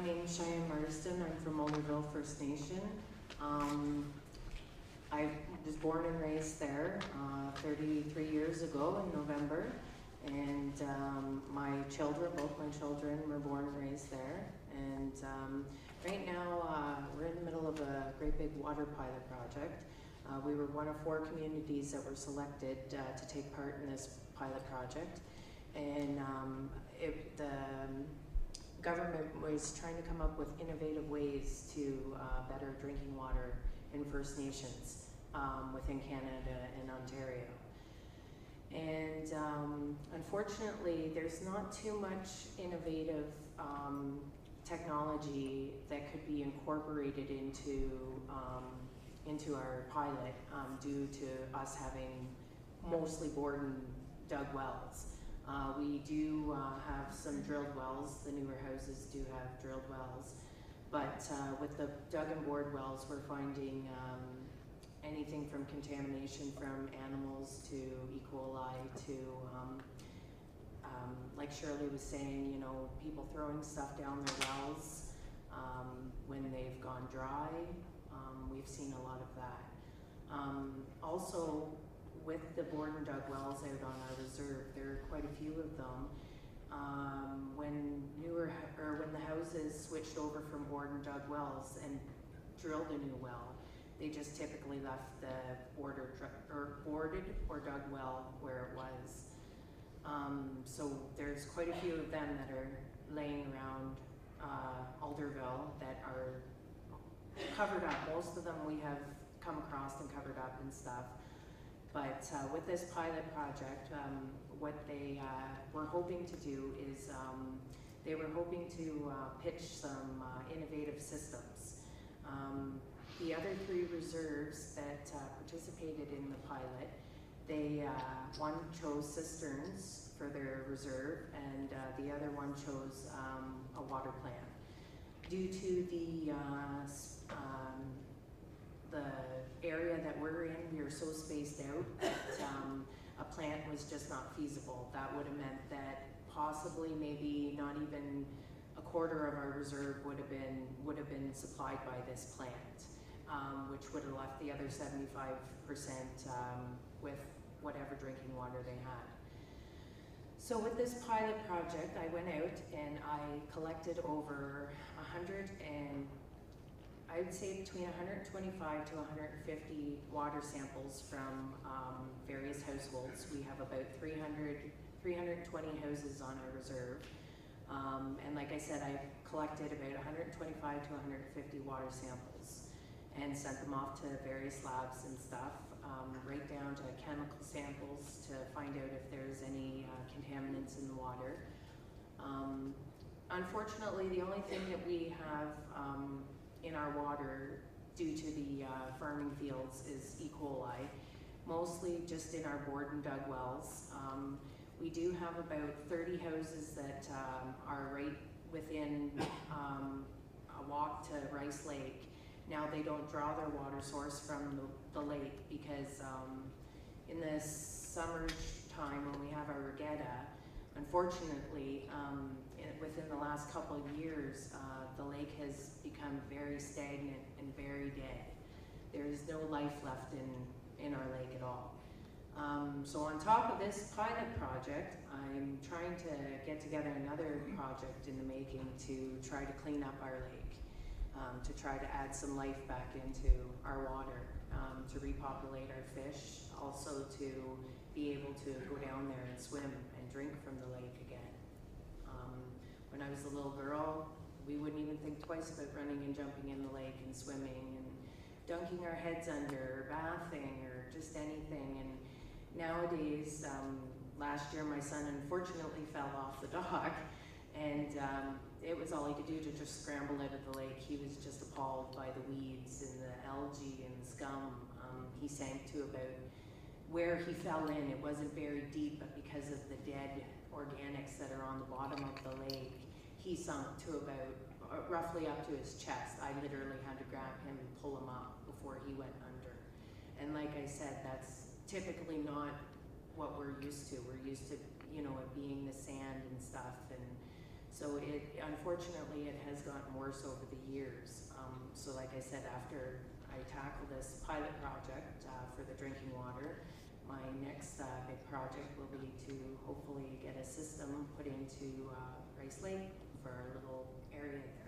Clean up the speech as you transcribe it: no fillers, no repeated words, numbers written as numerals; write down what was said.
name's Cheyenne Marsden. I'm from Alderville First Nation. I was born and raised there 33 years ago in November, and my children, both my children, were born and raised there. And right now we're in the middle of a great big water pilot project. We were one of 4 communities that were selected to take part in this pilot project, and the government was trying to come up with innovative ways to better drinking water in First Nations within Canada and Ontario. And unfortunately, there's not too much innovative technology that could be incorporated into our pilot due to us having mostly Borden dug wells. We do have some drilled wells. The newer houses do have drilled wells, but with the dug and bored wells, we're finding anything from contamination from animals to E. coli to, like Shirley was saying, you know, people throwing stuff down their wells when they've gone dry. We've seen a lot of that. Also, with the Borden dug wells out on our reserve, there are quite a few of them. When the houses switched over from Borden dug wells and drilled a new well, they just typically left the boarded or dug well where it was. So there's quite a few of them that are laying around Alderville that are covered up. Most of them we have come across and covered up and stuff. But with this pilot project, what they were hoping to do is they were hoping to pitch some innovative systems. The other 3 reserves that participated in the pilot, one chose cisterns for their reserve, and the other one chose a water plant. Due to the area that we're in, we are so spaced out that a plant was just not feasible. That would have meant that possibly maybe not even a quarter of our reserve would have been supplied by this plant, which would have left the other 75% with whatever drinking water they had. So with this pilot project, I went out and I collected over I'd say between 125 to 150 water samples from various households. We have about 320 houses on our reserve. And like I said, I collected about 125 to 150 water samples and sent them off to various labs and stuff, right down to chemical samples to find out if there's any contaminants in the water. Unfortunately, the only thing that we have in our water due to the farming fields is E. coli, mostly just in our Borden dug wells. We do have about 30 houses that are right within a walk to Rice Lake. Now they don't draw their water source from the lake because in the summer time when we have our regatta, unfortunately, within the last couple of years, the lake has become very stagnant and very dead. There is no life left in our lake at all. So on top of this pilot project, I'm trying to get together another project in the making to try to clean up our lake, to try to add some life back into our water, to repopulate our fish, also to be able to go down there and swim and drink from the lake again. When I was a little girl, we wouldn't even think twice about running and jumping in the lake and swimming and dunking our heads under, or bathing, or just anything. And nowadays, last year my son unfortunately fell off the dock, and it was all he could do to just scramble out of the lake. He was just appalled by the weeds and the algae and the scum. He sank to about where he fell in. It wasn't very deep, but because of the dead organics that are on the bottom of the lake, he sunk to about roughly up to his chest. I literally had to grab him and pull him up before he went under. And like I said, that's typically not what we're used to. We're used to, you know, it being the sand and stuff. And So unfortunately, it has gotten worse over the years. So like I said, after I tackle this pilot project for the drinking water, my next big project will be to hopefully get a system put into Rice Lake for our little area there.